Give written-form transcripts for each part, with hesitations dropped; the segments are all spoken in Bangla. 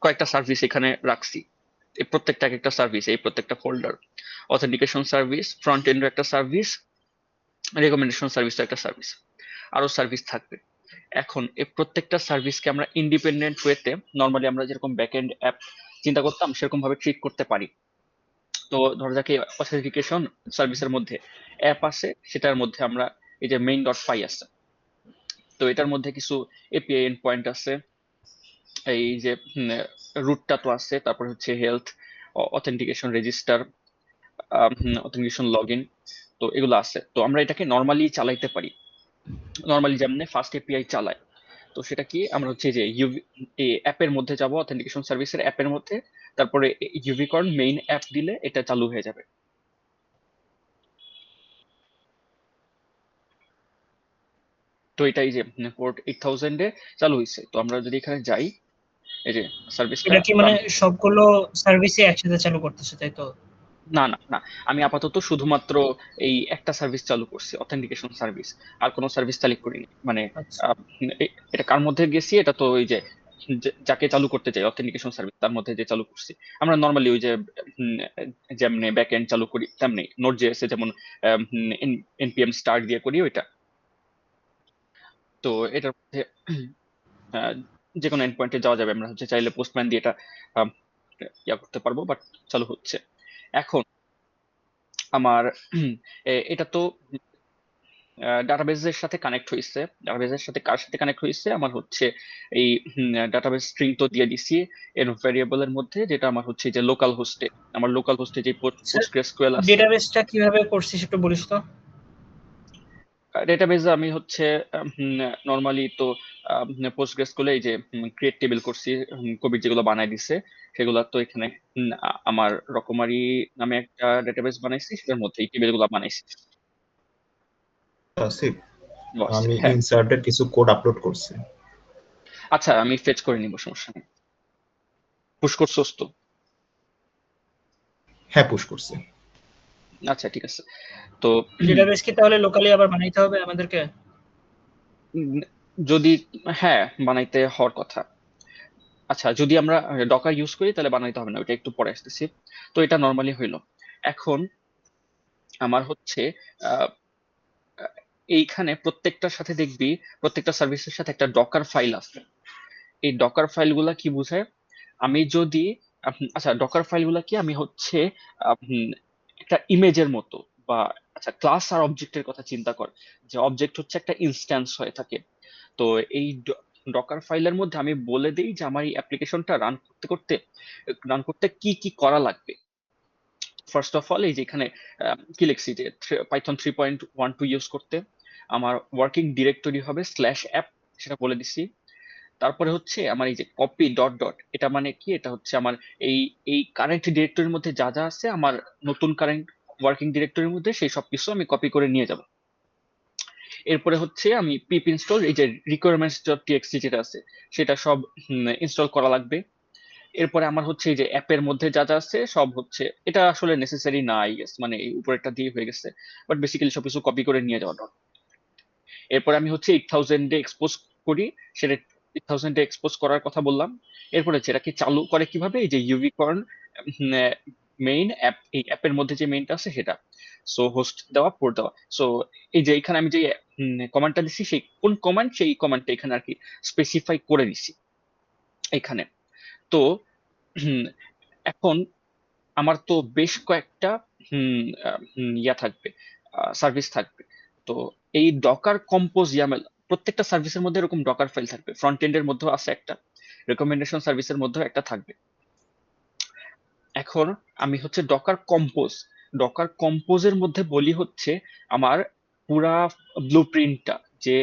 কয়েকটা সার্ভিস এখানে রাখছি। এই প্রত্যেকটা এক একটা সার্ভিস, এই প্রত্যেকটা ফোল্ডার, অথেন্টিকেশন সার্ভিস, ফ্রন্ট এন্ডের একটা সার্ভিস, রেকমেন্ডেশন সার্ভিস একটা সার্ভিস, আরো সার্ভিস থাকবে। এখন এই প্রত্যেকটা সার্ভিসকে আমরা ইন্ডিপেন্ডেন্ট ওয়েতে, নর্মালি আমরা যেরকম ব্যাক এন্ড অ্যাপ চিন্তা করতাম সেরকম ভাবে ট্রিট করতে পারি। তো ধরা যাক অথেন্টিকেশন সার্ভিসের মধ্যে অ্যাপ আছে, সেটার মধ্যে আমরা এই যে মেইন ডট পাই আছে, তো এটার মধ্যে কিছু এপিআই এন্ড পয়েন্ট আছে, এই যে রুটটা তো আছে, তারপর হচ্ছে health, authentication register, authentication log in, তো এগুলো আছে। তো আমরা এটাকে নর্মালি চালাইতে পারি, নর্মালি যেমন ফার্স্ট এপিআই চালায়। তো সেটা কি, আমরা হচ্ছে যে ইউভি অ্যাপের মধ্যে যাব, অথেন্টিকেশন সার্ভিসের অ্যাপের মধ্যে, তারপরে ইউভিকর্ন মেইন অ্যাপ দিলে এটা চালু হয়ে যাবে। তো এটাই যে পোর্ট 8000 চালু হয়েছে। তো আমরা যদি এখানে যাই, এই যে সার্ভিসটা এটা কি মানে রান। সবগুলো সার্ভিসই একসাথে চালু করতেছে, তাই তো? না না না, আমি আপাতত শুধুমাত্র এই একটা সার্ভিস চালু করছি, অথেন্টিকেশন সার্ভিস, আর কোনো সার্ভিস চালু করিনি। মানে আচ্ছা। এটা কার মধ্যে গেছি, এটা তো ওই যে যাকে চালু করতে চাই অথেন্টিকেশন সার্ভিস তার মধ্যে যে চালু করছি। আমরা নর্মালি ওই যে উম, যেমনি ব্যাক এন্ড চালু করি তেমনি নোট জেএস যেমন এনপিএম স্টার্ট দিয়ে করি ওইটা। তো এটার মধ্যে আহ, যে কোনো এন্ড পয়েন্টে যাওয়া যাবে, আমরা হচ্ছে চাইলে পোস্টম্যান দিয়ে এটা আম, ইয়া করতে পারবো, বাট চালু হচ্ছে এখন আমার। এটা তো ডাটাবেজের সাথে কানেক্ট হয়েছে। ডাটাবেজের সাথে কার সাথে কানেক্ট হয়েছে, আমার হচ্ছে এই ডাটাবেজ স্ট্রিং তো দিয়ে দিছি এর ভ্যারিয়েবলের মধ্যে, যেটা আমার হচ্ছে যে লোকাল হোস্টে, আমার লোকাল হোস্টে যে পোস্টগ্রেসকিউএল আছে। ডেটাবেসটা কিভাবে করছিস একটু বলিস তো? ডেটাবেজ আমি হচ্ছে নর্মালি তো পোস্টগ্রেসকিউএল এই যে ক্রিয়েট টেবিল করছি, কবির যেগুলো বানাই দিছে সেগুলো তো এখানে আমার রকমারি নামে একটা ডেটাবেস বানাইছি, সেটার মধ্যে এই টেবিল গুলো বানাইছি। আসিফ, বস, আমি হ্যাঁ। ইনসার্টের কিছু কোড আপলোড করছি। আচ্ছা, আমি ফেচ করে নিব, সমস্যা নেই। পুশ করছোস তো? হ্যাঁ, পুশ করছি। আচ্ছা, ঠিক আছে। তো ডেটাবেস কি তাহলে লোকালি আবার বানাইতে হবে আমাদেরকে? উম, যদি, হ্যাঁ, বানাইতে হওয়ার কথা। আচ্ছা, যদি আমরা ডকার ইউজ করি তাহলে বানাইতে হবে না, ওইটা একটু পরে আসতেছি। তো এটা নর্মালি হইলো। এখন আমার হচ্ছে আহ, এইখানে প্রত্যেকটার সাথে দেখবি, প্রত্যেকটা সার্ভিসের সাথে একটা ডকার ফাইল আছে। এই ডকার ফাইলগুলা কি বোঝায়, আমি যদি আচ্ছা, ডকার ফাইলগুলা কি, আমি হচ্ছে উম, একটা ইমেজের মতো, বা আচ্ছা, ক্লাস আর অবজেক্টের কথা চিন্তা কর, যে অবজেক্ট হচ্ছে একটা ইনস্ট্যান্স হয়ে থাকে। তো এই ডকার ফাইলের মধ্যে আমি বলে দিই যে আমার এই অ্যাপ্লিকেশনটা রান করতে কি কি করা লাগবে। ফার্স্ট অফ অল, এই যে এখানে কি লিখছি যে পাইথন 3.12 ইউজ করতে আমার ওয়ার্কিং ডিরেক্টরি হবে স্ল্যাশ অ্যাপ, সেটা বলে দিছি। তারপরে হচ্ছে আমার এই যে কপি ডট ডট, এটা মানে কি, এটা হচ্ছে আমার এই এই কারেন্ট ডিরেক্টরির মধ্যে যা যা আছে আমার নতুন কারেন্ট ওয়ার্কিং ডিরেক্টরির মধ্যে, সেই সব কিছু আমি কপি করে নিয়ে যাব। এরপরে হচ্ছে আমি পিপ ইনস্টল, এই যে রিকোয়ারমেন্টস ডট টিএক্সটি যেটা আছে সেটা সব ইনস্টল করা লাগবে। এরপরে আমার হচ্ছে এই যে অ্যাপের মধ্যে যা যা আছে সব হচ্ছে, এটা আসলে নেসেসারি না আই গেস, মানে এই উপরেরটা দিয়ে হয়ে গেছে, বাট বেসিক্যালি সবকিছু কপি করে নিয়ে যাওয়া দরকার। এরপরে আমি হচ্ছে 8000 এক্সপোজ করি, সেটা 8000 এক্সপোজ করার কথা বললাম। এরপরে যেটাকে চালু করে কিভাবে, এই যে ইউভিকর্ন মেইন অ্যাপ, এই অ্যাপের মধ্যে যে মেইনটা আছে সেটা, সো হোস্ট দেওয়া, পোর্ট দেওয়া। সো এই যে এখানে আমি যে কমান্ডটা দিচ্ছি, সেই কোন কমান্ড, সেই কমান্ডটা এখানে আর কি স্পেসিফাই করে দিছি এখানে। তো হুম, এখন আমার তো বেশ কয়েকটা ইয়া থাকবে, সার্ভিস থাকবে। তো এই ডকার কম্পোজ ইয়ামেল, প্রত্যেকটা সার্ভিসের মধ্যে এরকম ডকার ফাইল থাকবে, ফ্রন্ট এন্ডের মধ্যেও আছে একটা, রেকমেন্ডেশন সার্ভিসের মধ্যেও একটা থাকবে। এখন আমি হচ্ছে ডকার কম্পোজের মধ্যে বলি হচ্ছে আমার পুরা ব্লুপ্রিন্টটা, যে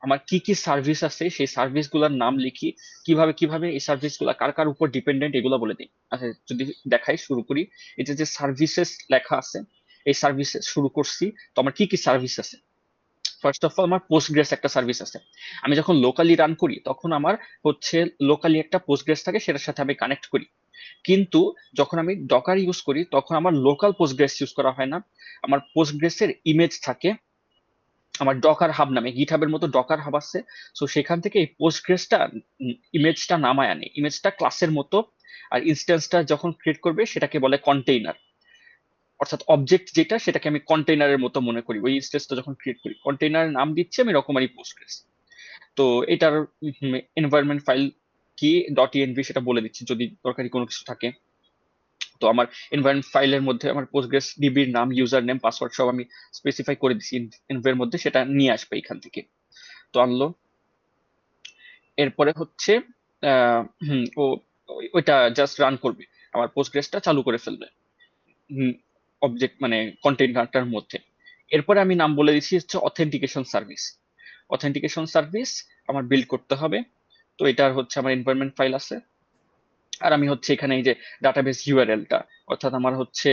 আমার কি কি সার্ভিস আছে সেই সার্ভিস গুলার নাম লিখি, কিভাবে কিভাবে এই সার্ভিস গুলা কার কার উপর ডিপেন্ডেন্ট এগুলো বলে দিই। আচ্ছা, যদি দেখাই, শুরু করি। এটা যে সার্ভিসেস লেখা আছে, এই সার্ভিসেস শুরু করছি। তো আমার কি কি সার্ভিস আছে, ফার্স্ট অফ অল আমার পোস্টগ্রেস একটা সার্ভিস আছে। আমি যখন লোকালি রান করি তখন আমার হচ্ছে লোকালি একটা পোস্টগ্রেস থাকে, সেটার সাথে আমি কানেক্ট করি। কিন্তু যখন আমি ডকার ইউজ করি তখন আমার লোকাল পোস্টগ্রেস ইউজ করা হয় না, আমার পোস্টগ্রেসের ইমেজ থাকে, আমার ডকার হাব নামে গিটহাবের মতো ডকার হাব আছে। সো সেখান থেকে এই পোস্টগ্রেসটা ইমেজটা নামায় আনে, ইমেজটা ক্লাসের মতো। আর ইনস্ট্যান্সটা যখন ক্রিয়েট করবে সেটাকে বলে কন্টেইনার, অর্থাৎ অবজেক্ট যেটা সেটাকে আমি কন্টেইনারের মতো মনে করি। ওই ইনস্ট্যান্সটা যখন ক্রিয়েট করি কন্টেইনারের নাম দিচ্ছি আমি রকমারি পোস্টগ্রেস। তো এটার এনভায়রনমেন্ট ফাইল কি ডট ইএনভি সেটা বলে দিচ্ছি যদি দরকারি কোনো কিছু থাকে। তো আমার এনভায়রনমেন্ট ফাইলের মধ্যে আমার পোস্টগ্রেস ডিবির নাম, ইউজার নেম, পাসওয়ার্ড সব আমি স্পেসিফাই করে দিচ্ছি এনভের মধ্যে, সেটা নিয়ে আসবে এখান থেকে। তো আনলো, এরপরে হচ্ছে ও ওইটা জাস্ট রান করবে, আমার পোস্টগ্রেসটা চালু করে ফেলবে অবজেক্ট মানে কন্টেইনারটার মধ্যে। এরপরে আমি নাম বলে দিচ্ছি হচ্ছে অথেন্টিকেশন সার্ভিস। অথেন্টিকেশন সার্ভিস আমার বিল্ড করতে হবে। তো এটার হচ্ছে আমার এনভায়রনমেন্ট ফাইল আছে। আর আমি হচ্ছে এখানে এই যে ডাটাবেস ইউআরএলটা, অর্থাৎ আমার হচ্ছে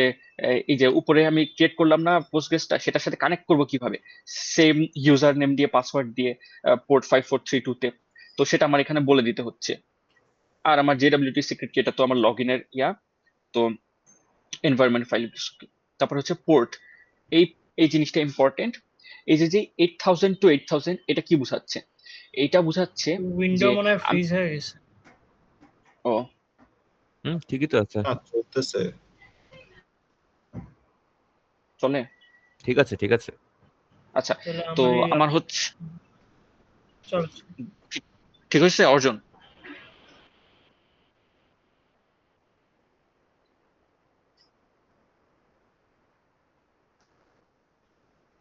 এই যে উপরে আমি ক্রিয়েট করলাম না পোস্টগ্রেসটা, সেটার সাথে কানেক্ট করব কিভাবে, সেম ইউজার নেম দিয়ে পাসওয়ার্ড দিয়ে পোর্ট 5432 তে। তো সেটা আমার এখানে বলে দিতে হচ্ছে। আর আমার জেডব্লিউটি সিক্রেট কি, এটা তো আমার লগ ইনের ইয়া। তো এনভায়রনমেন্ট ফাইল, তারপর হচ্ছে পোর্ট, এই এই জিনিসটা ইম্পর্টেন্ট। এই যে 8000 টু 8000 এটা কি বোঝাচ্ছে? এইটা বোঝাচ্ছে উইন্ডো যে মনে হয় ফ্রিজ হয়ে গেছে। ও ঠিকই তো আছে, না চলতেছে। চলে, ঠিক আছে ঠিক আছে। আচ্ছা। তাহলে তো আমার আমার হচ্ছে চল ঠিক হয়েছে অর্জন?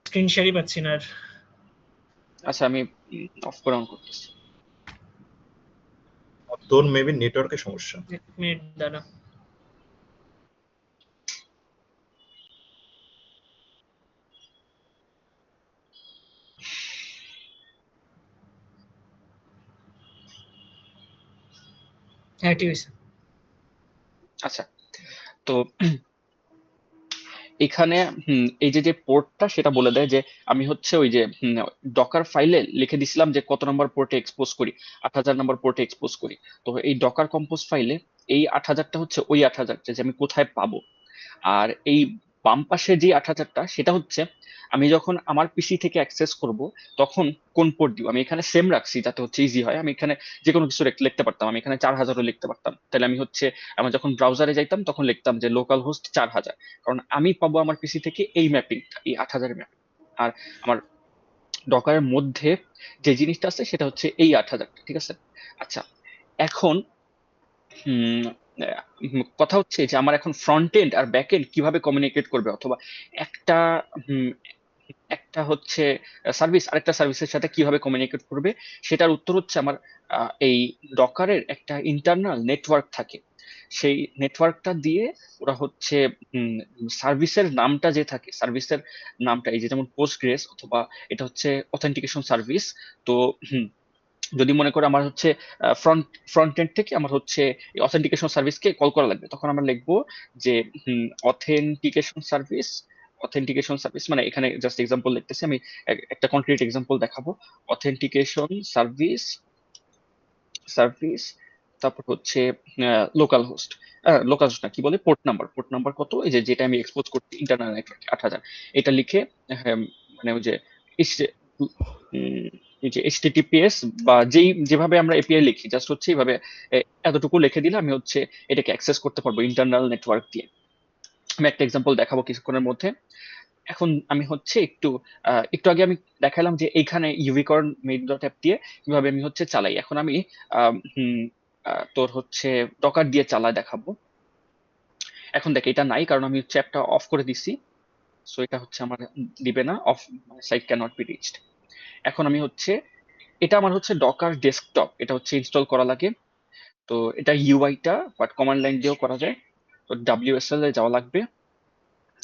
স্ক্রিন শেয়ারই পাচ্ছি না আর। আচ্ছা আমি অফ করে অন করতেছি। তোর মেবি নেটওয়ার্কের সমস্যা। এক মিনিট দাঁড়া। হ্যাঁ ঠিক আছে। আচ্ছা, তো এখানে এই যে পোর্টটা সেটা বলে দেয় যে আমি হচ্ছে ওই যে ডকার ফাইলে লিখে দিছিলাম যে কত নম্বর পোর্টে এক্সপোজ করি, 8000 নম্বর পোর্টে এক্সপোজ করি। তো এই ডকার কম্পোজ ফাইলে এই 8000টা হচ্ছে ওই 8000 যে আমি কোথায় পাবো। আর এই বাম পাশে যে 8000টা সেটা হচ্ছে আমি যখন আমার পিসি থেকে অ্যাক্সেস করব তখন কোন পোর্ট দিব। আমি এখানে সেম রাখছি যাতে হচ্ছে ইজি হয়, আমি এখানে যে কোনো কিছু লিখতে পারতাম, আমি এখানে 4000ও লিখতে পারতাম। তাহলে আমি হচ্ছে আমি যখন ব্রাউজারে যাইতাম তখন লিখতাম যে লোকাল হোস্ট 4000, কারণ আমি পাবো আমার পিসি থেকে এই ম্যাপিংটা, এই 8000 ম্যাপিং। আর আমার ডকারের মধ্যে যে জিনিসটা আছে সেটা হচ্ছে এই 8000, ঠিক আছে? আচ্ছা, এখন হুম, কথা হচ্ছে যে আমার এখন ফ্রন্ট এন্ড আর ব্যাক এন্ড কিভাবে কমিউনিকেট করবে, অথবা একটা হুম, একটা হচ্ছে সার্ভিস আরেকটা সার্ভিসের সাথে কিভাবে কমিউনিকেট করবে, সেটার উত্তর হচ্ছে আমার এই ডকারের একটা ইন্টারনাল নেটওয়ার্ক থাকে। সেই নেটওয়ার্কটা দিয়ে ওরা হচ্ছে সার্ভিসের নামটা যে থাকে, সার্ভিসের নামটা এই যে যেমন পোস্টগ্রেস, অথবা এটা হচ্ছে অথেন্টিকেশন সার্ভিস। তো যদি মনে করো আমার হচ্ছে ফ্রন্ট এন্ড থেকে আমার হচ্ছে অথেন্টিকেশন সার্ভিসকে কল করা লাগবে, তখন আমরা লিখবো যে অথেন্টিকেশন সার্ভিস। অথেন্টিকেশন সার্ভিস মানে এখানে জাস্ট এক্সাম্পল লিখতেছি আমি, একটা কনক্রিট এক্সাম্পল দেখাবো। অথেন্টিকেশন সার্ভিস, সার্ভিস, তারপর হচ্ছে লোকাল হোস্ট, লোকাল হোস্ট না কি বলে, পোর্ট নাম্বার, পোর্ট নাম্বার কত, এই যে যেটা আমি এক্সপোজ করছি ইন্টারনাল নেটওয়ার্কে 8000, এটা লিখে মানে ওই যে এই যে এইচটিটিপিএস বা যেভাবে আমরা এপিআই লিখি জাস্ট হচ্ছে এইভাবে এতটুকু লিখে দিলে আমি হচ্ছে এটাকে অ্যাক্সেস করতে পারবো ইন্টারনাল নেটওয়ার্ক দিয়ে। আমি একটা এক্সাম্পল দেখাবো কিছুক্ষণের মধ্যে। এখন আমি হচ্ছে একটু আগে আমি দেখালাম যে এইখানে ইউনিকর্ন মেইন ডট অ্যাপ দিয়ে কিভাবে আমি হচ্ছে চালাই। এখন আমি তোর হচ্ছে ডকার দিয়ে চালায় দেখাবো। এখন দেখ এটা নাই, কারণ আমি হচ্ছে অ্যাপটা অফ করে দিছি। সো এটা হচ্ছে আমার দিবে না, off site can not be reached. এখন আমি হচ্ছে এটা আমার হচ্ছে ডকার ডেস্কটপ, এটা হচ্ছে ইনস্টল করা লাগে। তো এটা ইউআইটা বাট কমান্ড লাইন দিয়েও করা যায়। তো ডাব্লিউএসএল এ যাওয়া লাগবে।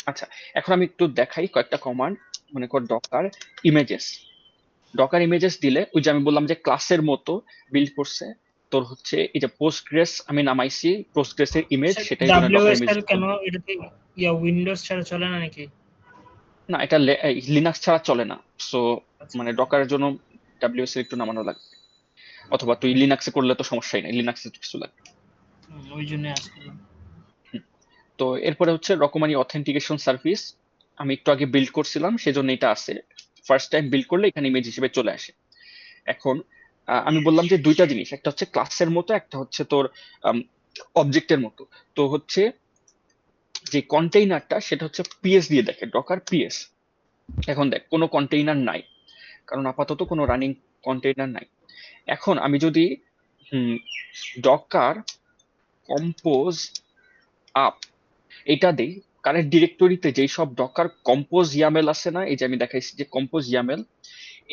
আচ্ছা, এখন আমি একটু দেখাই কয়েকটা কমান্ড। মনে কর ডকার ইমেজেস, ডকার ইমেজেস দিলে ওই যে আমি বললাম যে ক্লাসের মতো বিল্ড করছে। তোর হচ্ছে এই যে পোস্টগ্রেস আমি নামাইছি, পোস্টগ্রেসের ইমেজ, সেটাই জন্য ডকার ইমেজ। WSL কেন এটা কি উইন্ডোজ ছাড়া চলে না নাকি? না, এটা লিনাক্স ছাড়া চলে না। সো মানে ডকারের জন্য ডাব্লিউএসএল একটু নামানো লাগবে, অথবা তুই লিনাক্সে করলে তো সমস্যাই নাই, লিনাক্সে কিছু লাগবে। ওই জন্য আজকে তো এরপরে হচ্ছে রকমারি অথেন্টিকেশন সার্ভিস, আমি একটু আগে বিল্ড করছিলাম সেজন্য এটা আছে ফার্স্ট টাইম বিল্ড করলে এখানে ইমেজ হিসেবে চলে আসে। এখন আমি বললাম যে দুইটা জিনিস, একটা হচ্ছে ক্লাসের মতো, একটা হচ্ছে তোর অবজেক্টের মতো। তো হচ্ছে যে কন্টেইনারটা সেটা হচ্ছে পিএস দিয়ে দেখে, ডকার পিএস। এখন দেখ কোনো কন্টেইনার নাই, কারণ আপাতত কোনো রানিং কন্টেইনার নাই। এখন আমি যদি ডকার কম্পোজ আপ এটা দেই, কারেন্ট ডিরেক্টরিতে যেই সব ডকার কম্পোজ ইয়ামেল আছে না, এই যে আমি দেখাইছি যে কম্পোজ ইয়ামেল,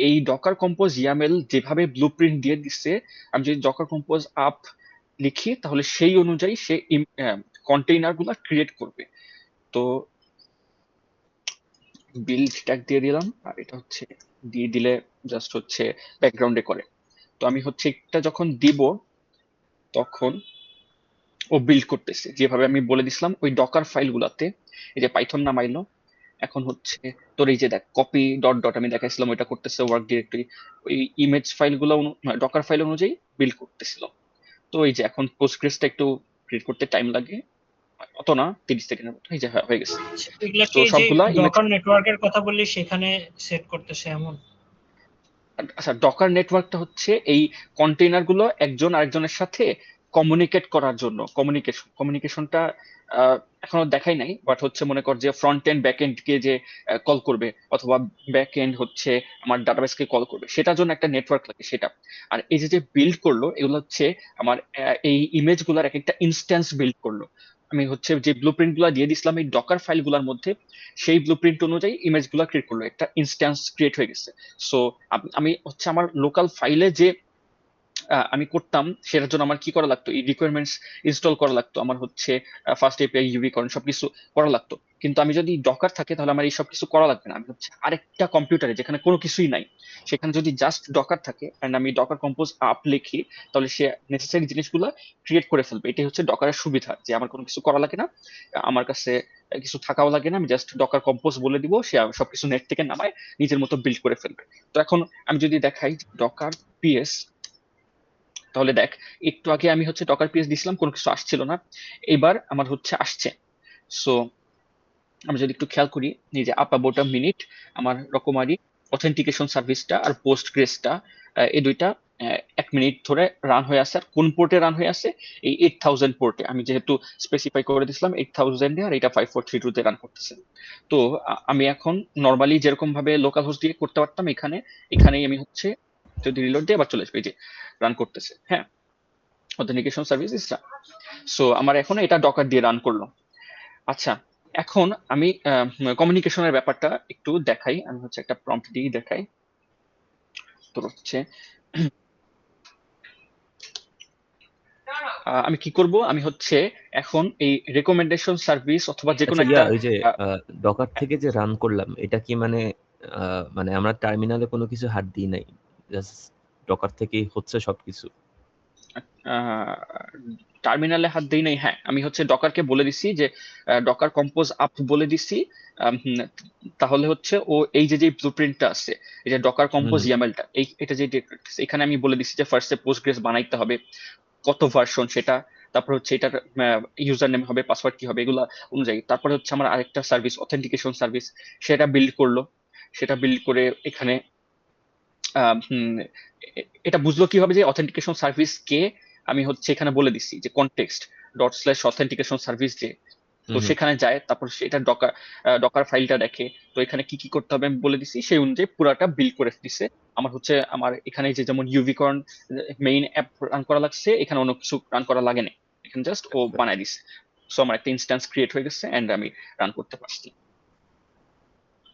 এই ডকার কম্পোজ ইয়ামেল যেভাবে ব্লুপ্রিন্ট দিয়ে দিচ্ছে, আমি যদি ডকার কম্পোজ আপ লিখি তাহলে সেই অনুযায়ী সে কন্টেইনার গুলা ক্রিয়েট করবে। তো বিল্ড ট্যাগ দিয়ে দিলাম, আর এটা হচ্ছে দিয়ে দিলে জাস্ট হচ্ছে ব্যাকগ্রাউন্ডে করে। তো আমি হচ্ছে এটা যখন দিব তখন ও বিল্ড করতেছে যেভাবে আমি বলে দিছিলাম ওই ডকার ফাইল গুলাতে। এই যে পাইথন নামাইলো, এখন হচ্ছে তোর এই যে দেখ কপি ডট ডট আমি দেখাইছিলাম ওইটা করতেছে ওয়ার্ক ডিরেক্টরি, ওই ইমেজ ফাইল গুলো ডকার ফাইল অনুযায়ী বিল্ড করতেছিল। তো এই যে এখন পোস্টগ্রেসটা একটু ক্রিয়েট করতে টাইম লাগে, অত না, 30 সেকেন্ডের মতো। এই যে হয়ে গেছে। এগুলা তো কি যে সবগুলা ইমেজ, ডকার নেটওয়ার্কের কথা বললি সেখানে সেট করতেছে এমন? আচ্ছা ডকার নেটওয়ার্কটা হচ্ছে এই কন্টেইনার গুলো একজন আরেকজনের সাথে কমিউনিকেট করার জন্য। কমিউনিকেশনটা এখনো দেখাই নাই, বাট হচ্ছে মনে কর যে ফ্রন্ট এন্ড ব্যাক এন্ড কে যে কল করবে, অথবা ব্যাক এন্ড হচ্ছে আমার ডাটাবেসকে কল করবে, সেটার জন্য একটা নেটওয়ার্ক লাগে সেটা। আর এই যে যে বিল্ড করলো এগুলো হচ্ছে আমার এই ইমেজ গুলার এক একটা ইনস্ট্যান্স বিল্ড করলো। আমি হচ্ছে যে ব্লুপ্রিন্ট গুলা দিয়ে দিছিলাম এই ডকার ফাইল গুলার মধ্যে, সেই ব্লুপ্রিন্ট অনুযায়ী ইমেজ গুলা ক্রিয়েট করলো, একটা ইনস্ট্যান্স ক্রিয়েট হয়ে গেছে। সো আমি হচ্ছে আমার লোকাল ফাইলে যে আমি করতাম সেটার জন্য আমার কি করা লাগতো, এই রিকোয়ারমেন্টস ইনস্টল করা লাগতো, আমার হচ্ছে ফার্স্ট এপিআই ইউবিকর্ন সবকিছু করা লাগতো। কিন্তু আমি যদি ডকার থাকে তাহলে আমার এই সব কিছু করা লাগবে না। আমি হচ্ছে আরেকটা কম্পিউটারে যেখানে কোনো কিছুই নাই, সেখানে যদি জাস্ট ডকার থাকে এন্ড আমি ডকার কম্পোজ আপ লিখি, তাহলে সে নেসেসারি জিনিসগুলো ক্রিয়েট করে ফেলবে। এটাই হচ্ছে ডকারের সুবিধা, যে আমার কোনো কিছু করা লাগে না, আমার কাছে কিছু থাকাও লাগে না, আমি জাস্ট ডকার কম্পোজ বলে দিব, সে সবকিছু নেট থেকে নামায় নিজের মতো বিল্ড করে ফেলবে। তো এখন আমি যদি দেখাই ডকার পিএস, তাহলে দেখ একটু আগে আমি হচ্ছে ডকার পিএস দিছিলাম, কোনো কিছু আসছিল না, এবার আমার হচ্ছে আসছে। সো আমি যদি একটু খেয়াল করি, এই যে আপ অ্যাবাউট আ মিনিট, আমার রকমারি অথেন্টিকেশন সার্ভিসটা আর পোস্ট গ্রেসটা এই দুইটা 1 মিনিট ধরে রান হয়ে আছে। আর কোন পোর্টে রান হয়ে আছে? এই 8000 পোর্টে। আমি যেহেতু স্পেসিফাই করে দিছিলাম 8000 এ, আর এটা 5432 তে রান করতেছে। তো আমি এখন নর্মালি যেরকম ভাবে লোকাল হোস্ট দিয়ে করতে পারতাম, এখানেই আমি হচ্ছে যদি রিলোড দিই আবার চলে আসবে, এই যে রান করতেছে। হ্যাঁ, অথেন্টিকেশন সার্ভিসেসটা। সো আমার এখন এটা ডকার দিয়ে রান করলো। আচ্ছা, এখন আমি কমিউনিকেশনের ব্যাপারটা একটু দেখাই। আমি হচ্ছে একটা প্রম্পট দিয়ে দেখাই। তো হচ্ছে আমি কি করব, আমি হচ্ছে এখন এই রেকমেন্ডেশন সার্ভিস অথবা যে কোনো আচ্ছা একটা ওই যে ডকার থেকে যে রান করলাম এটা কি মানে আমরা টার্মিনালে কোনো কিছু হাত দিই নাই, জাস্ট ডকার থেকেই হচ্ছে সবকিছু? টার্মিনালে হাত দেই নাই। হ্যাঁ, আমি হচ্ছে ডকারকে বলে দিছি যে ডকার কম্পোজ আপ বলে দিছি। তাহলে হচ্ছে ও এই যে যে ব্লুপ্রিন্টটা আছে, এই যে ডকার কম্পোজ হুম ইয়ামেলটা, এটা যে এখানে আমি বলে দিছি যে ফার্স্টে পোস্টগ্রেস বানাইতে হবে, কত ভার্সন সেটা, তারপর হচ্ছে এটার ইউজার নেম হবে, পাসওয়ার্ড কি হবে, এগুলা অনুযায়ী। তারপরে হচ্ছে আমার আরেকটা সার্ভিস অথেন্টিকেশন সার্ভিস, সেটা বিল্ড করলো। সেটা বিল্ড করে এখানে এটা বুঝলো কিভাবে যে অথেন্টিকেশন সার্ভিস কে, আমি হচ্ছে এখানে বলে দিচ্ছি যে context dot slash authentication service যে। তো হুম হুম। সেখানে যায়, তারপর সেটা ডকার ডকার ফাইলটা দেখে। তো এখানে কি কি করতে হবে আমি বলে দিছি, সেই অনুযায়ী পুরাটা বিল্ড করে দিছে। আমার এখানে যে যেমন ইউভিকর্ন মেইন অ্যাপ রান করা লাগছে, এখানে অন্য কিছু রান করা লাগে না, এখানে জাস্ট ও আচ্ছা বানায় দিছে। সো আমার একটা ইনস্ট্যান্স ক্রিয়েট হয়ে গেছে এন্ড আমি রান করতে পারছি।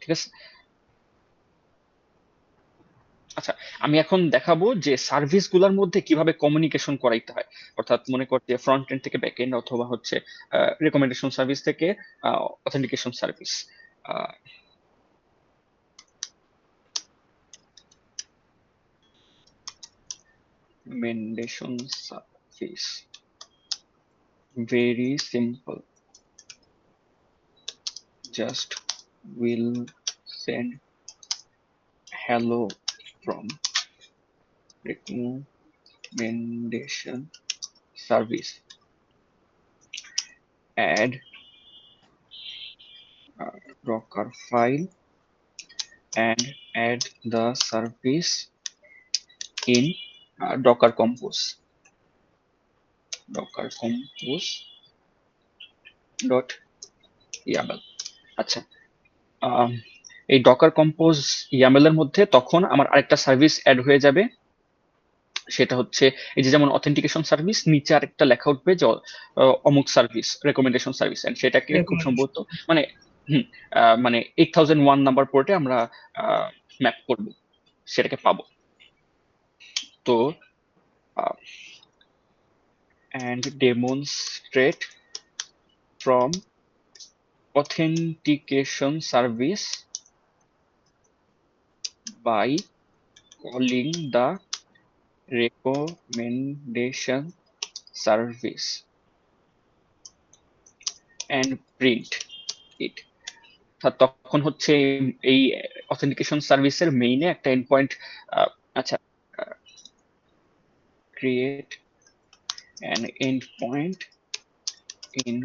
ঠিক আছে। আচ্ছা, আমি এখন দেখাবো যে সার্ভিস গুলার মধ্যে কিভাবে কমিউনিকেশন করাইতে হয়। অর্থাৎ মনে কর যে ফ্রন্ট এন্ড থেকে ব্যাক এন্ড, অথবা হচ্ছে রেকমেন্ডেশন সার্ভিস থেকে authentication service. Recommendation service very simple, just will send hello from recommendation service, add docker file and add the service in docker compose dot yaml। আচ্ছা, এই ডকার কম্পোজ ইয়ামেল এর মধ্যে তখন আমার আরেকটা সার্ভিস অ্যাড হয়ে যাবে, সেটা হচ্ছে এই যে যেমন অথেন্টিকেশন সার্ভিস, নিচে আরেকটা লেখা উঠবে যে অমুক সার্ভিস রেকমেন্ডেশন সার্ভিস, এন্ড সেটাকে খুব সম্ভবত মানে মানে 8001 নাম্বার পোর্টে আমরা ম্যাপ করব, সেটাকে পাবো। তো and demonstrate from authentication service by calling the recommendation service and print it। তখন হচ্ছে এই অথেন্টিকেশন সার্ভিসের মেইনে একটা এন্ড পয়েন্ট, আচ্ছা, create an endpoint in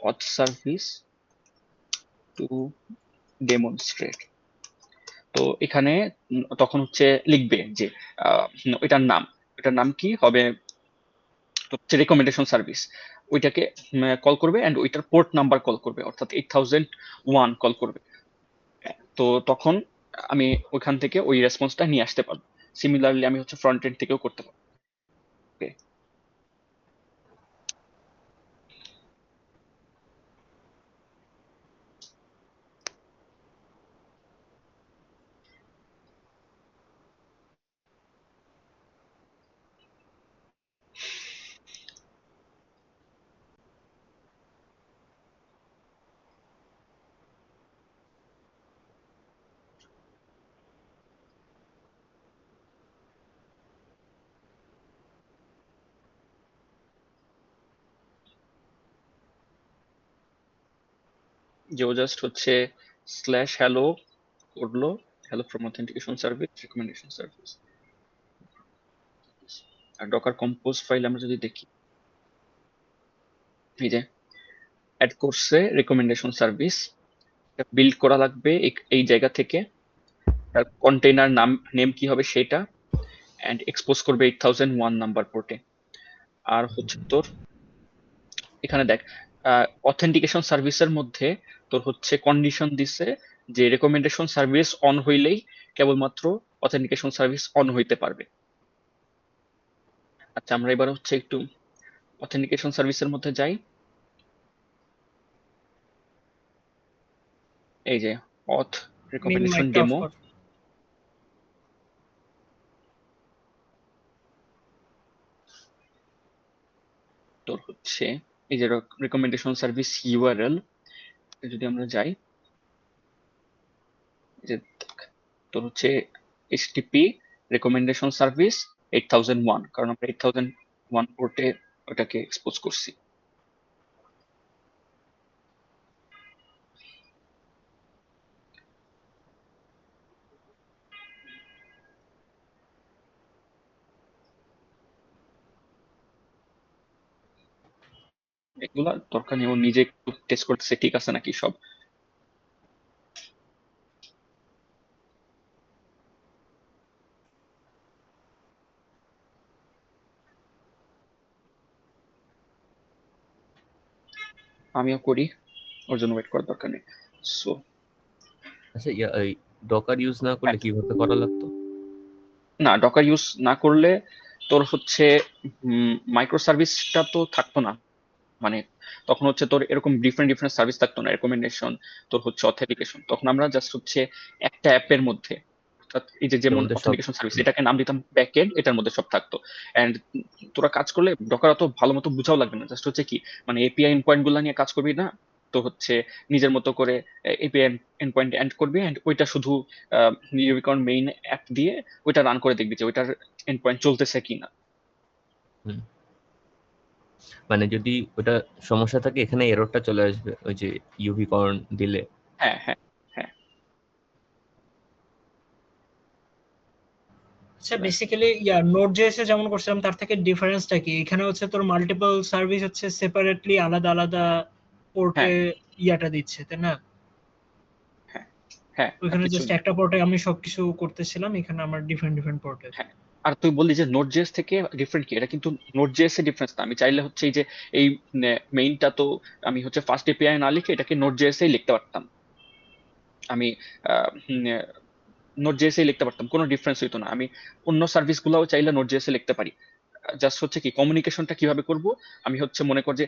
auth service to demonstrate। তো এখানে তখন হচ্ছে লিখবে যে এটার নাম কি হবে, হচ্ছে রেকমেন্ডেশন সার্ভিস, ওইটাকে কল করবে এন্ড ওইটার পোর্ট নাম্বার কল করবে, অর্থাৎ 8001 কল করবে। তো তখন আমি ওইখান থেকে ওই রেসপন্সটা নিয়ে আসতে পারবো। সিমিলারলি আমি হচ্ছে ফ্রন্ট এন্ড থেকেও করতে পারবো। ওকে, যে ও জাস্ট হচ্ছে স্ল্যাশ হ্যালো করলো, hello from authentication service recommendation service. আর ডকার কম্পোজ ফাইল আমরা যদি দেখি, এই যে অ্যাড করছে রেকমেন্ডেশন সার্ভিস, বিল্ড করা লাগবে এই জায়গা থেকে, তার কন্টেইনার নেম কি হবে সেটা, এন্ড এক্সপোজ করবে 8001 নাম্বার পোর্টে। আর হচ্ছে তোর এখানে দেখ অথেন্টিকেশন সার্ভিসের মধ্যে তোর হচ্ছে কন্ডিশন দিছে যে রেকমেন্ডেশন সার্ভিস অন হইলেই কেবলমাত্র অথেন্টিকেশন সার্ভিস অন হইতে পারবে। আচ্ছা, আমরা এবার হচ্ছে একটু অথেন্টিকেশন সার্ভিসের মধ্যে যাই। এই যে অথ রেকমেন্ডেশন ডেমো, তোর হচ্ছে এই যে রেকমেন্ডেশন সার্ভিস ইউআরএল, যদি আমরা যাই, যে তোর হচ্ছে HTTP রেকমেন্ডেশন সার্ভিস 8001, কারণ আমরা 8001 পোর্টে ওটাকে এক্সপোজ করছি। এগুলা দরকার নেই, ও নিজে একটু টেস্ট করতেছে ঠিক আছে নাকি সব। আমিও করি, ওর জন্য ওয়েট করার দরকার নেই। সো আচ্ছা, এই ডকার ইউজ না করলে কিভাবে করা লাগতো? না, ডকার ইউজ না করলে তোর হচ্ছে মাইক্রো সার্ভিসটা তো থাকতো না, মানে তখন হচ্ছে তোর এরকম ডিফারেন্ট সার্ভিস থাকতো না, রেকমেন্ডেশন, তোর হচ্ছে অথেন্টিকেশন। তখন আমরা জাস্ট হচ্ছে একটা অ্যাপের মধ্যে, অর্থাৎ এই যে যেমন অথেন্টিকেশন সার্ভিস, এটাকে নাম দিতাম ব্যাকএন্ড, এটার মধ্যে সব থাকতো। এন্ড তোরা কাজ করলে ডকার অত ভালো মতো বুঝাও লাগবে না, জাস্ট হচ্ছে কি মানে এপিআই এন্ডপয়েন্ট গুলো নিয়ে কাজ করবি না, তো হচ্ছে নিজের মতো করে এপিআই এন্ডপয়েন্ট এন্ড করবি, এন্ড ওইটা শুধু ইউনিকর্ন মেইন অ্যাপ দিয়ে ওইটা রান করে দেখবি যে ওইটার এন্ডপয়েন্ট চলতেছে কিনা। মানে যদি ওটা সমস্যা থাকে এখানে এররটা চলে আসবে ওই যে ইউনিকর্ন দিলে। হ্যাঁ হ্যাঁ হ্যাঁ। আচ্ছা, বেসিক্যালি নোড.জেএস এ যেমন করছিলাম তার থেকে ডিফারেন্সটা কি? এখানে হচ্ছে তোর মাল্টিপল সার্ভিস হচ্ছে সেপারেটলি আলাদা আলাদা পোর্টে ইয়াটা দিচ্ছে, তাই না? হ্যাঁ ওইখানে কিছু জাস্ট একটা পোর্টে আমি সবকিছু করতেছিলাম, এখানে আমার ডিফারেন্ট পোর্টে। হ্যাঁ। আর তুই বললি যে নোড জেএস থেকে ডিফারেন্ট কি, এটা কিন্তু নোড জেএস এর ডিফারেন্স না। আমি চাইলে হচ্ছে এই যে এই মেইনটা তো আমি হচ্ছে ফার্স্ট এপিআই না লিখে এটাকে নোড জেএস এই লিখতে পারতাম। আমি নোড জেএস এই লিখতে পারতাম, কোনো ডিফারেন্স হইতো না। আমি অন্য সার্ভিস গুলাও চাইলে নোড জেএস এ লিখতে পারি। জাস্ট হচ্ছে কি কমিউনিকেশনটা কিভাবে করব, আমি হচ্ছে মনে কর যে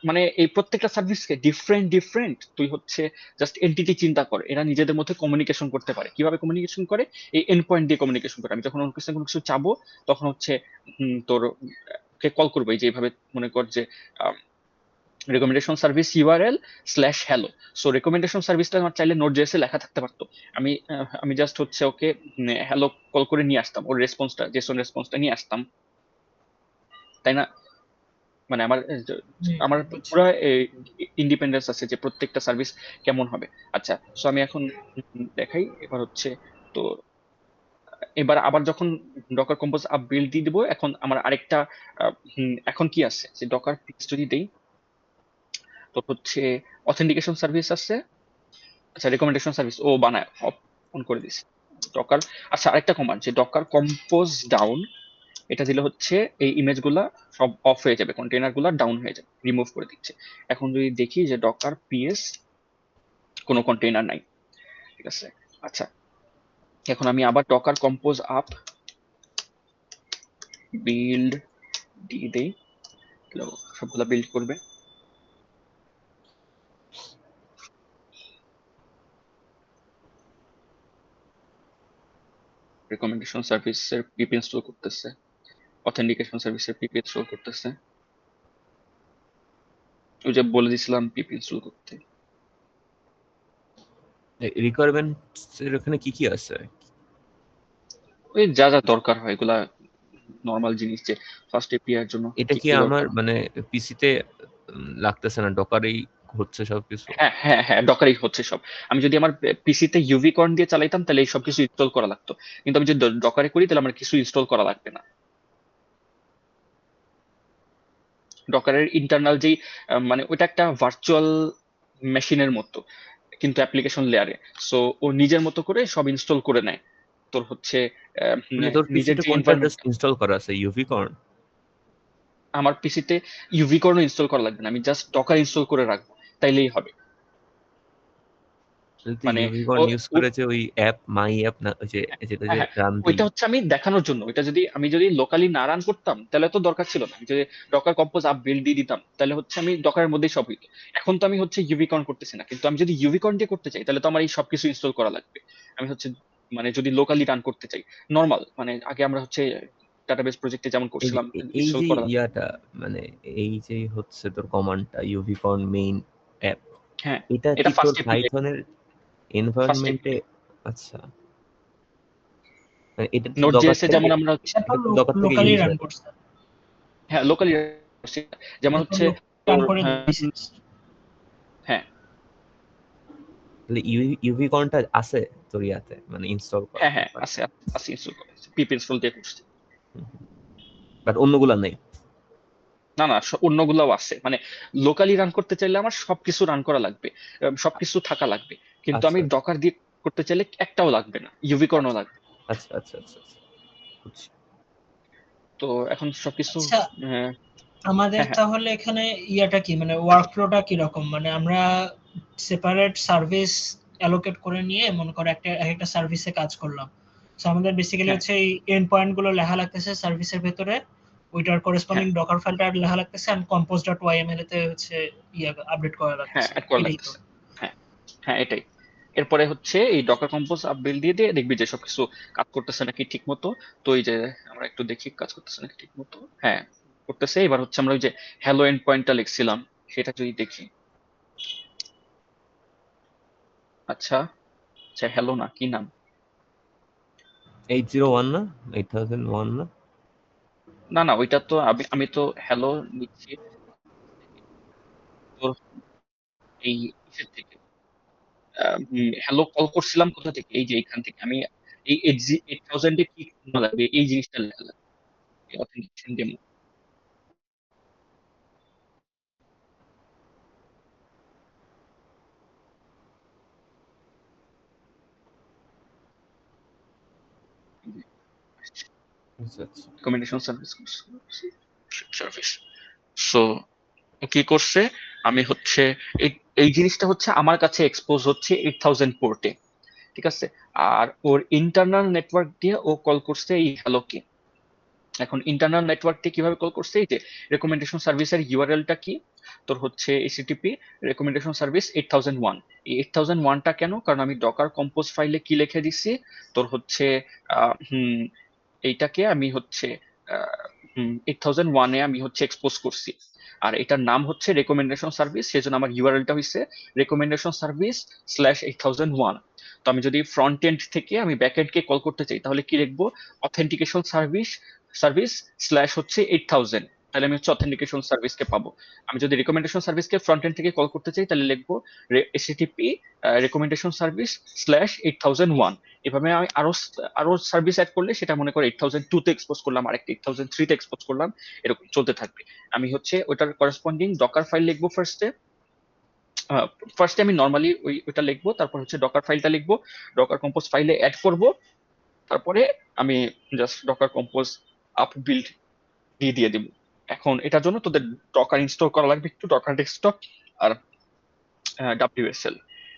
মানে এই প্রত্যেকটা সার্ভিসকে ডিফারেন্ট তুই হচ্ছে জাস্ট এন্টিটি চিন্তা কর, এরা নিজেদের মধ্যে কমিউনিকেশন করতে পারে। কিভাবে কমিউনিকেশন করে? এই এন্ড পয়েন্ট দিয়ে কমিউনিকেশন করে। আমি যখন অন্য কিছু কোনো কিছু চাবো তখন হচ্ছে তোর কে কল করবো, এই যে এইভাবে মনে কর যে recommendation service URL slash hello. So recommendation সার্ভিসটা আমার চাইলে নোট জেএসে লেখা থাকতে পারতো। আমি জাস্ট হচ্ছে ওকে হ্যালো কল করে নিয়ে আসতাম, ওর রেসপন্সটা জেসন রেসপন্সটা নিয়ে আসতাম, তাই না? মানে আমার বুঝছি। পুরো ইন্ডিপেন্ডেন্স আছে যে প্রত্যেকটা সার্ভিস কেমন হবে। আচ্ছা, সো আমি এখন দেখাই এবার হচ্ছে। তো এবার আবার যখন ডকার কম্পোজ আপ বিল্ড দিয়ে দিব, এখন আমার আরেকটা এখন কি আছে যে ডকার পিক্স যদি দেই তো হচ্ছে অথেন্টিকেশন সার্ভিস আছে। আচ্ছা, রেকমেন্ডেশন সার্ভিস ও বানায় অন করে দিছি ডকার। আচ্ছা, আরেকটা কমান্ড যে ডকার কম্পোজ ডাউন, এটা দিলে হচ্ছে এই ইমেজ গুলা সব অফ হয়ে যাবে, কন্টেনার গুলা ডাউন হয়ে যাবে, রিমুভ করে দিচ্ছে। এখন যদি দেখি যে ডকার পিএস কোনো কন্টেনার নাই, ঠিক আছে। আচ্ছা, এখন আমি আবার ডকার কম্পোজ আপ বিল্ড দিয়ে দেই, সবগুলা বিল্ড করবে। রেকমেন্ডেশন সার্ভিসের পিপি ইনস্টল করতেছে, অথেন্টিকেশন সার্ভিসের পিপি ইনস্টল করতেছে, ওই যে বলে দিছিলাম পিপি ইনস্টল করতে। রিকোয়ারমেন্টস এর ওখানে কি কি আছে? ওই যা যা দরকার হয় এগুলা নর্মাল জিনিস, যে ফার্স্ট এপিআই এর জন্য এটা কি কি কি আমার দরকার। মানে পিসিতে লাগতেছে না, ডকারেই হচ্ছে সবকিছু? হ্যাঁ হ্যাঁ হ্যাঁ, ডকারই হচ্ছে সব। আমি যদি আমার পিসিতে ইউভি কর্ন দিয়ে চালাইতাম তাহলে এই সব কিছু ইনস্টল করা লাগতো, কিন্তু আমি যদি ডকারে করি তাহলে আমার কিছু ইনস্টল করা লাগবে না। ডকারের ইন্টারনাল যেই মানে ওইটা একটা ভার্চুয়াল মেশিনের মতো, কিন্তু অ্যাপ্লিকেশন লেয়ারে। সো ও নিজের মতো করে সব ইনস্টল করে নেয়। তোর হচ্ছে মানে তোর নিজের পিসিতে যে কোনটা এনভায়রনমেন্ট। জাস্ট ইনস্টল করা আছে, ইউভি কর্ন? আমার পিসিতে ইউভি কর্ন ইনস্টল করা লাগবে না, আমি জাস্ট ডকার ইনস্টল করে রাখবো, তাইলেই হবে। তুই মানে ইউভি কর্ন ইউজ করে যে ওই অ্যাপ মাই অ্যাপ না, ওই যে যেটা হ্যাঁ যে হ্যাঁ, রান দিই? ওইটা হচ্ছে আমি দেখানোর জন্য। ওইটা যদি আমি লোকালি না রান করতাম তাহলে তো দরকার ছিল না। আমি যদি ডকার কম্পোজ আপ বিল্ড দিয়ে দিতাম তাহলে হচ্ছে আমি ডকারের মধ্যেই সব হইতো। এখন তো আমি হচ্ছে ইউভিকর্ন করতেছি না, কিন্তু আমি যদি ইউভিকর্ন দিয়ে করতে চাই তাহলে তো আমার এই সবকিছু ইনস্টল করা লাগবে। আমি হচ্ছে মানে যদি লোকালি রান করতে চাই নর্মাল, মানে আগে আমরা হচ্ছে ডাটাবেস প্রজেক্টে যেমন এই যে করছিলাম এই ইনস্টল যে করা। ইয়াটা মানে এই যে হচ্ছে তোর কমান্ডটা ইউভি কর্ন মেইন অ্যাপ, হ্যাঁ, এটা এটা কি তোর ফার্স্ট এপিআই। পাইথনের ফার্স্ট এনভায়রনমেন্টে? এপিআই আচ্ছা, মানে এটা তো নোড ডকার জেএস এ থেকে, যেমন আমরা হচ্ছে এটা তো এটা তো ডকার থেকে লোকালি রান ইউজার। করছে, হ্যাঁ লোকালি যেমন এটা তো হচ্ছে রান তোর করে দিছে। হ্যাঁ তাহলে ইউভি কর্নটা আছে তোর ইয়াতে, মানে ইনস্টল করা? হ্যাঁ হ্যাঁ আছে আছে ইনস্টল করা, পিপ ইনস্টল দিয়ে করছি। বাট অন্যগুলা নেই? না না, অন্যগুলাও আছে। মানে লোকালি রান করতে চাইলে আমার সবকিছু রান করা লাগবে, সবকিছু থাকা লাগবে, কিন্তু আমি আচ্ছা ডকার দিয়ে করতে চাইলে একটাও লাগবে না, ইউভিকর্নও আচ্ছা লাগবে। আচ্ছা আচ্ছা আচ্ছা আচ্ছা, বুঝছি। তো এখন সবকিছু আচ্ছা, আহ, আমাদের হ্যাঁ হ্যাঁ তাহলে এখানে ইয়াটা কি, মানে ওয়ার্ক ফ্লোটা কিরকম, মানে আমরা সেপারেট সার্ভিস অ্যালোকেট করে নিয়ে মনে করো একটা সার্ভিসে কাজ করলাম। সো আমাদের বেসিক্যালি হ্যাঁ হচ্ছে এই এন্ড পয়েন্ট গুলো লেখা লাগতেছে সার্ভিসের ভেতরে, ওইটার করেসপন্ডিং হ্যাঁ ডকার ফাইলটা লেখা লাগতেছে, এন্ড compose.yml তে হচ্ছে ইয়া আপডেট করা হ্যাঁ লাগতেছে, অ্যাড করা এটাই তো। লাগতেছে। হ্যাঁ হ্যাঁ এটাই। এরপরে হচ্ছে এই ডকার কম্পোজ আপডেট দিয়ে দিয়ে দেখবি যে সবকিছু কাজ করতেছে নাকি ঠিক মতো। তো এই যে আমরা একটু দেখি কাজ করতেছে নাকি ঠিক মতো। হ্যাঁ করতেছে। এবার হচ্ছে আমরা ওই যে হ্যালো এন্ড পয়েন্টটা লিখছিলাম সেটা যদি দেখি। আচ্ছা আচ্ছা, হ্যালো না, কি নাম? 801 না, 8001 না? না না, ওইটা তো আমি তো হ্যালো নিচ্ছি তোর এই ইসের থেকে। হ্যালো কল করছিলাম কোথা থেকে? এই যে এখান থেকে আমি এই 8000 এ কি করা লাগবে এই জিনিসটা লেখা লাগবে, অথেন্টিকেশন ডেমো। আচ্ছা আচ্ছা রিকমেন্ডেশন সার্ভিস। সো কি করছে, আমি হচ্ছে এই এই জিনিসটা হচ্ছে আমার কাছে এক্সপোজ হচ্ছে 8000 পোর্টে, ঠিক আছে। আর ওর ইন্টারনাল নেটওয়ার্ক দিয়ে ও কল করছে এই হ্যালোকে। এখন ইন্টারনাল নেটওয়ার্ক দিয়ে কিভাবে কল করছে, এই যে রেকমেন্ডেশন সার্ভিসের ইউআরএলটা কি, তোর হচ্ছে এইচটিটিপি রেকমেন্ডেশন সার্ভিস 8001। এই 8001টা কেন, কারণ আমি ডকার কম্পোজ ফাইলে কি লিখে দিছি, তোর হচ্ছে আহ, হুম, এইটাকে আমি হচ্ছে 8001-এ আমি হচ্ছে এক্সপোজ করছি। আর এটার নাম হচ্ছে রেকমেন্ডেশন সার্ভিস, সেজন্য আমার ইউআরএলটা হচ্ছে রেকমেন্ডেশন সার্ভিস স্ল্যাশ 8001। তো আমি যদি ফ্রন্ট এন্ড থেকে আমি ব্যাক এন্ডকে কল করতে চাই তাহলে কি লিখবো, অথেন্টিকেশন সার্ভিস সার্ভিস স্ল্যাশ হচ্ছে 8000, তাহলে আমি হচ্ছে অথেন্টিকেশন সার্ভিসকে পাবো। আমি যদি রেকমেন্ডেশন সার্ভিসকে ফ্রন্ট এন্ড থেকে কল করতে চাই তাহলে লিখবো এসটিপি রেকমেন্ডেশন সার্ভিস স্ল্যাশ 8001। এভাবে আমি আরো আরো সার্ভিস অ্যাড করলে সেটা মনে করো 8002 তে এক্সপোজ করলাম, আরেকটা 8003 তে এক্সপোজ করলাম, এরকম চলতে থাকবে। আমি হচ্ছে ওটার করেসপন্ডিং ডকার ফাইল লিখবো ফার্স্টে। ফার্স্টে আমি নর্মালি ওইটা লিখবো, তারপর হচ্ছে ডকার ফাইলটা লিখবো, ডকার কম্পোজ ফাইলে অ্যাড করব, তারপরে আমি just Docker compose up build দিয়ে দিব। এখন এটার জন্য তোদের ডকার ইনস্টল করা লাগবে, একটু ডকার ডেস্কটপ আর ডাব্লিউএসএল,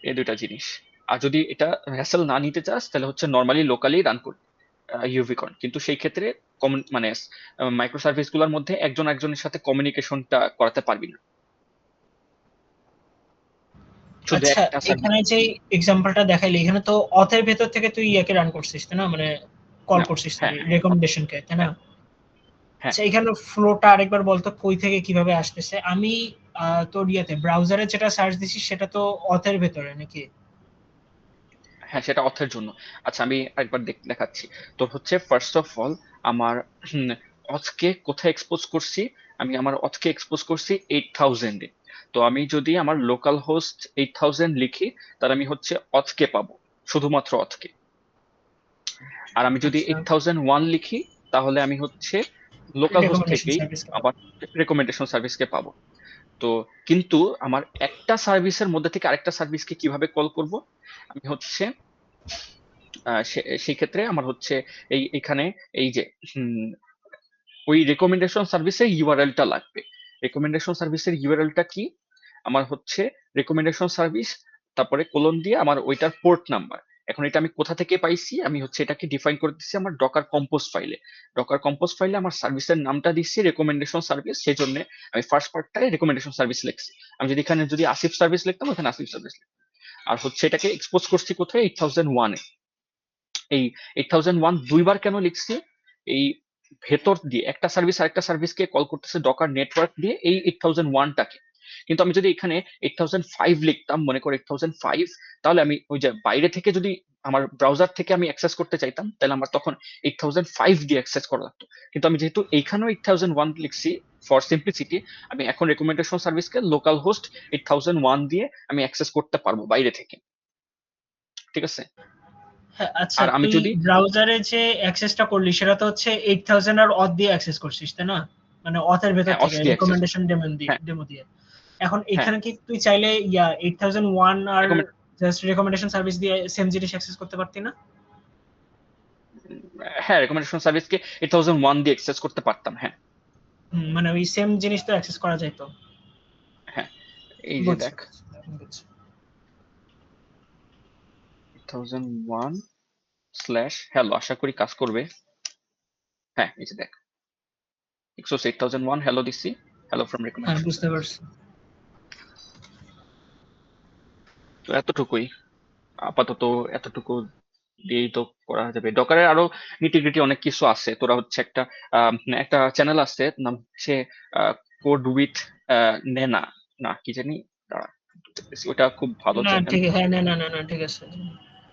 এই দুইটা জিনিস। আর যদি এটা হ্যাসেল না নিতে চাস তাহলে হচ্ছে নর্মালি লোকালি রান করবে ইউভিকন, কিন্তু সেই ক্ষেত্রে মানে মাইক্রো সার্ভিস গুলোর মধ্যে একজন একজনের সাথে কমিউনিকেশনটা করাতে পারবি না, শুধু আচ্ছা, একটা সার্ভিস। এখানে যে এক্সাম্পলটা দেখাইলি, এখানে তো অথের ভেতর থেকে তুই ইয়াকে রান করছিস তাই না, মানে কল হ্যাঁ করছিস হ্যাঁ রেকমেন্ডেশনকে তাই না? হ্যাঁ হ্যাঁ আচ্ছা, এখানে ফ্লোটা আরেকবার বলতো কই থেকে কিভাবে আসতেছে। আমি তোর ইয়াতে ব্রাউজারে যেটা সার্চ দিছি সেটা তো অথের ভেতরে নাকি? হ্যাঁ, সেটা অথের জন্য। আচ্ছা আমি একবার দেখাচ্ছি। তো হচ্ছে ফার্স্ট অফ অল আমার অথকে কোথায় এক্সপোজ করছি, আমি আমার অথকে এক্সপোজ করছি 8000-এ। তো আমি যদি আমার লোকাল হোস্ট 8000 লিখি তাহলে আমি হচ্ছে অথকে পাবো, শুধুমাত্র অথকে। আর আমি যদি আচ্ছা, 8001 লিখি তাহলে আমি হচ্ছে লোকাল হোস্ট রেকমেন্ডেশন থেকেই সার্ভিস আবার রেকমেন্ডেশন সার্ভিসকে পাবো। তো কিন্তু আমার একটা সার্ভিসের মধ্যে থেকে আরেকটা সার্ভিসকে কিভাবে কল করব, আমি হচ্ছে সেই ক্ষেত্রে আমার হচ্ছে এখানে এই যে ওই রেকমেন্ডেশন সার্ভিসের ইউআরএলটা লাগবে। রেকমেন্ডেশন সার্ভিসের ইউআরএলটা কি, আমার হচ্ছে রেকমেন্ডেশন সার্ভিস তারপরে কোলন দিয়ে আমার ওইটার পোর্ট নাম্বার। এখন এটা আমি কোথা থেকে পাইছি, আমি হচ্ছে এটাকে ডিফাইন করে দিচ্ছি আমার ডকার কম্পোজ ফাইলে। ডকার কম্পোজ ফাইলে আমার সার্ভিসের নামটা দিচ্ছি রেকমেন্ডেশন সার্ভিস, সেই জন্য আমি ফার্স্ট পার্টটায় রেকমেন্ডেশন সার্ভিস লিখছি। আমি যদি এখানে যদি আসিফ সার্ভিস লিখতাম ওখানে আসিফ সার্ভিস লিখতাম। আর হচ্ছে এটাকে এক্সপোজ করছি কোথায়, 8001-এ। এই 8001 দুইবার কেন লিখছি, এই ভেতর দিয়ে একটা সার্ভিস আরেকটা সার্ভিসকে কল করতেছে ডকার নেটওয়ার্ক দিয়ে এই 8001টাকে। কিন্তু আমি যদি এখানে 8005 লিখতাম, মনে করো 8005, তাহলে আমি ওই যে বাইরে থেকে যদি আমার ব্রাউজার থেকে আমি অ্যাক্সেস করতে চাইতাম তাহলে আমার তখন 8005 দিয়ে অ্যাক্সেস করা লাগতো। কিন্তু আমি যেহেতু এইখানেও 8001 লিখছি ফর সিম্পলিসিটি, আমি এখন রেকমেন্ডেশন সার্ভিসকে লোকাল হোস্ট 8001 দিয়ে আমি অ্যাক্সেস করতে পারবো বাইরে থেকে, ঠিক আছে। হ্যাঁ, আচ্ছা, আর আমি তুই যদি ব্রাউজারে যে অ্যাক্সেসটা করলি সেটা তো হচ্ছে 8000 আর অথ দিয়ে অ্যাক্সেস করছিস তাই না, মানে অথের ভেতর হ্যাঁ থেকে অস দিয়ে অ্যাক্সেস, রেকমেন্ডেশন হ্যাঁ ডেমো দিয়ে। এখন হ্যাঁ এখানে কি তুই চাইলে 8001 আর জাস্ট রেকমেন্ডেশন সার্ভিস দিয়ে সেম জিনিস অ্যাক্সেস করতে পারতি না? হ্যাঁ রেকমেন্ডেশন সার্ভিসকে 8001 দিয়ে অ্যাক্সেস করতে পারতাম, হ্যাঁ। মানে ওই সেম জিনিস তো অ্যাক্সেস করা যাইতো। হ্যাঁ এই যে বুঝছি, দেখ বুঝছি। 8001 স্ল্যাশ হ্যালো, আশা করি কাজ করবে। হ্যাঁ এই যে দেখ এক্সোস 8001 হ্যালো দিচ্ছি, হ্যালো ফ্রম হ্যাঁ, রেকমেন্ডেশন বুঝতে সার্ভিস। পারছি। তো এতটুকুই আপাতত, এতটুকু দিয়েই তো করা যাবে। ডকারের আরো নিটিগ্রিটি অনেক কিছু আছে, তোরা হচ্ছে একটা একটা চ্যানেল আছে নাম হচ্ছে কোড উইথ নেনা, না কি জানি, দাঁড়া, ওটা খুব ভালো না চ্যানেল। ঠিক, হ্যাঁ, না না না না ঠিক আছে।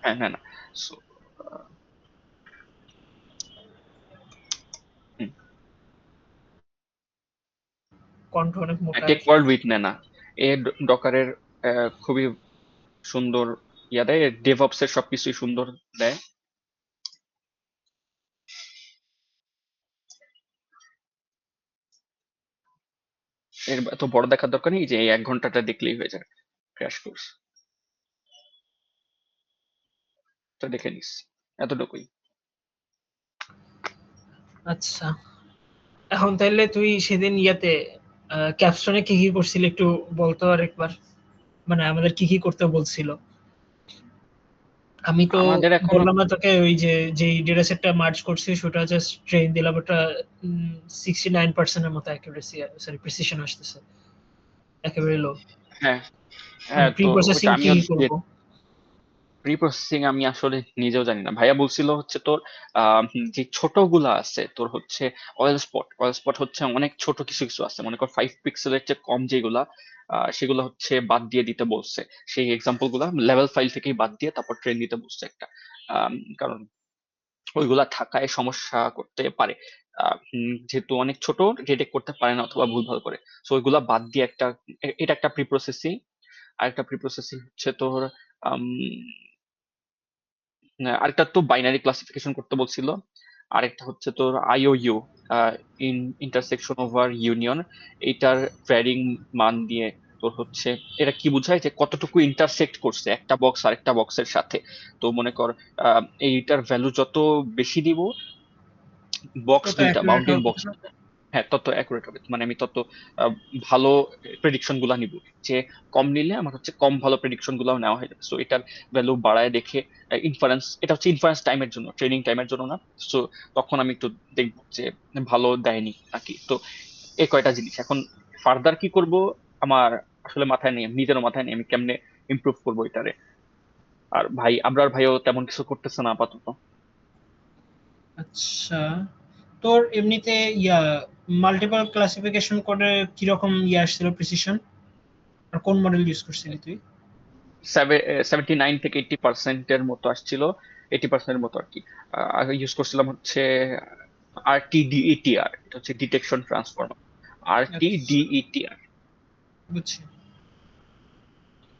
হ্যাঁ হ্যাঁ না, সো কণ্ঠ অনেক মোটা আর টেক কি। ওয়ার্ল্ড উইথ নেনা, এ ডকারের খুবই সুন্দর ইয়া দেয়, ডেভঅপস এর সবকিছুই সুন্দর দেয়। এর এত বড় দেখার দরকার নেই, যে এই 1 ঘন্টাটা দেখলেই হয়ে যায় ক্র্যাশ কোর্স, তো দেখে নিস, এতটুকুই। আচ্ছা, এখন তাইলে তুই সেদিন ইয়াতে ক্যাপস্টোনে কি কি করছিলি একটু বলতো আরেকবার, মানে আমাদের কি কি করতে বলছিল। আমি তো আমাদের এখনো বললাম না তোকে ওই যে ডেটা সেটটা মার্জ করছি সেটা জাস্ট ট্রেন দিলাম, ওটা 69% এর মতো অ্যাকুরেসি সরি প্রিসিশন আসতেছে, একেবারে লো। হ্যাঁ প্রি তো প্রসেসিং ওইটা কি আমিও করব? প্রি প্রসেসিং আমি আসলে নিজেও জানি না। ভাইয়া বলছিল হচ্ছে তোর যে ছোটগুলা আছে তোর হচ্ছে অয়েল স্পট হচ্ছে অনেক ছোট কিছু কিছু আছে, মনে কর 5 পিক্সেলের চেয়ে কম যেগুলা সেগুলো হচ্ছে বাদ দিয়ে দিতে বলছে। সেই এক্সাম্পল গুলা লেভেল ফাইল থেকেই বাদ দিয়ে তারপর ট্রেন দিতে বলছে একটা। কারণ ওইগুলা থাকায় সমস্যা করতে পারে। যেহেতু অনেক ছোট, ডিটেক্ট করতে পারে না অথবা ভুলভাল করে। সো ওইগুলা বাদ দিয়ে এটা একটা প্রি প্রসেসিং। আর একটা প্রি প্রসেসিং হচ্ছে তোর আম, আরেকটা তো বাইনারি ক্লাসিফিকেশন করতে বলছিল। আরেকটা হচ্ছে তোর আইওইউ, ইন্টারসেকশন ওভার ইউনিয়ন। এইটার ভ্যারিং মান দিয়ে তোর হচ্ছে এটা কি বোঝায় যে কতটুকু ইন্টারসেক্ট করছে একটা বক্স আরেকটা বক্সের সাথে। তো মনে কর এইটার ভ্যালু যত বেশি দিব, বক্স কত দুইটা অ্যাকুরেট বাউন্ডিং হবে? বক্স, হ্যাঁ তত অ্যাকুরেট হবে। মানে আমি তত ভালো প্রেডিকশন গুলা নিব। যে কম নিলে আমার হচ্ছে কম ভালো প্রেডিকশন গুলাও নেওয়া হয়ে যাবে। সো এটার ভ্যালু বাড়ায় দেখে ইনফারেন্স, এটা হচ্ছে ইনফারেন্স টাইমের জন্য, ট্রেনিং টাইমের জন্য না। সো তখন আমি একটু দেখবো যে ভালো দেয়নি নাকি। তো এই কয়টা জিনিস এখন ফার্দার কি করব আমার আসলে মাথায় নেই, নিজেরও মাথায় নেই আমি কেমনে ইমপ্রুভ করবো এটারে। আর ভাই আবরার ভাইও তেমন কিছু করতেছে না আপাতত। আচ্ছা, তোর এমনিতে ইয়া মাল্টিপল ক্লাসিফিকেশন করে কিরকম ইয়ে আসছিল প্রিসিশন, আর কোন মডেল ইউজ করছিলি তুই? 79 থেকে 80% মতো আসছিল। 80% মতো আর কি। আগে ইউজ করছিলাম হচ্ছে RTDETR, এটা হচ্ছে ডিটেকশন ট্রান্সফর্মার। আচ্ছা, RTDETR। বুঝছি।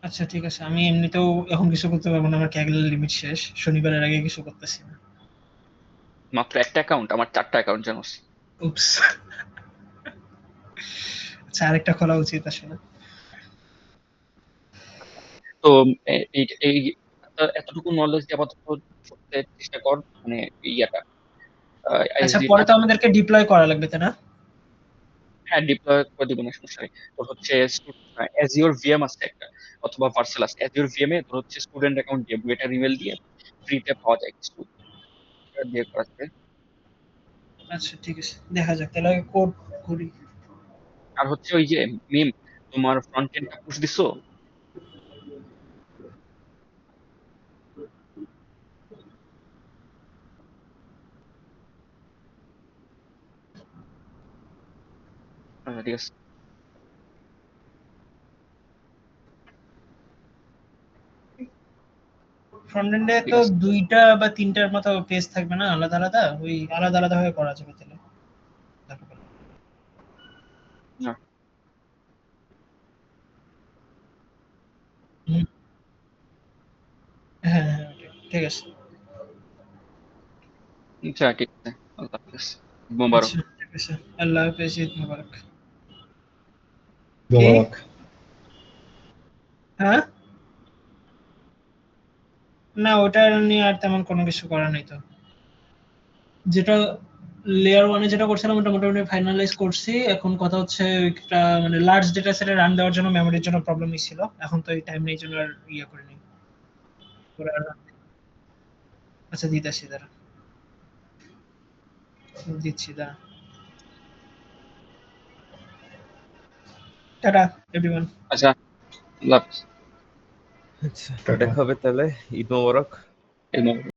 আচ্ছা ঠিক আছে, আমি এমনিতেও এখন কিছু করতে পারবো না, আমার ক্যাগলের লিমিট শেষ, শনিবারের আগে কিছু করতেছি না। মাত্র একটা অ্যাকাউন্ট, আমার 4টা অ্যাকাউন্ট জানোস। উপস। আচ্ছা, আরেকটা খোলা উচিত আসলে। তো এই এই এতটুকু নলেজ দিয়ে আপাতত করতে চেষ্টা কর, মানে ইয়াটা আচ্ছা, আইএসডি টা। পরে তো আমাদেরকে ডিপ্লয় করা লাগবে তাই না? হ্যাঁ ডিপ্লয় করে দিব না, সমস্যা নেই। তোর হচ্ছে অ্যাজিওর ভিএম আছে একটা, অথবা ভার্সেল আছে। অ্যাজিওর ভিএম এ তোর হচ্ছে স্টুডেন্ট অ্যাকাউন্ট দিয়ে বুয়েটের ইমেল দিয়ে ফ্রিতে পাওয়া যায় কিছু, এটা দিয়ে করা যায়। আচ্ছা ঠিক আছে, দেখা যাক তাহলে কোড করি। আর হচ্ছে ওই যে মিম, তোমার ফ্রন্ট এন্ডটা পুশ দিছো? ঠিক আছে। ফ্রন্ট এন্ডে ঠিক তো আছে। 2টা বা 3টার মতো পেজ থাকবে না আলাদা আলাদা, ওই আলাদা আলাদা হয়ে করা যাবে তাহলে। না, হুম, হ্যাঁ হ্যাঁ ওটাই। ঠিক আছে। আচ্ছা ঠিক আছে। আল্লাহ হাফেজ, মোবারক। আচ্ছা ঠিক আছে, আল্লাহ হাফেজ, ঈদ মোবারক। কি? মোবারক। হ্যাঁ, না ওটা নিয়ে আর তেমন কোনো কিছু করা নেই তো। যেটা লেয়ার ওয়ানে যেটা করছিলাম ওটা মোটামুটি ফাইনালাইজ করছি। এখন কথা হচ্ছে একটা মানে লার্জ ডেটা সেটে রান দেওয়ার জন্য মেমোরির জন্য প্রবলেম ছিল, এখন তো এই টাইম নেই জন্য আর ইয়ে করিনি। ওরা আচ্ছা দিতেছি, দাঁড়া দিচ্ছি, দাঁড়া। Tata everyone. আচ্ছা, আল্লাহ হাফেজ। আচ্ছা, টাটা। দেখা হবে তাহলে। ঈদ মোবারক। এই মোবারক।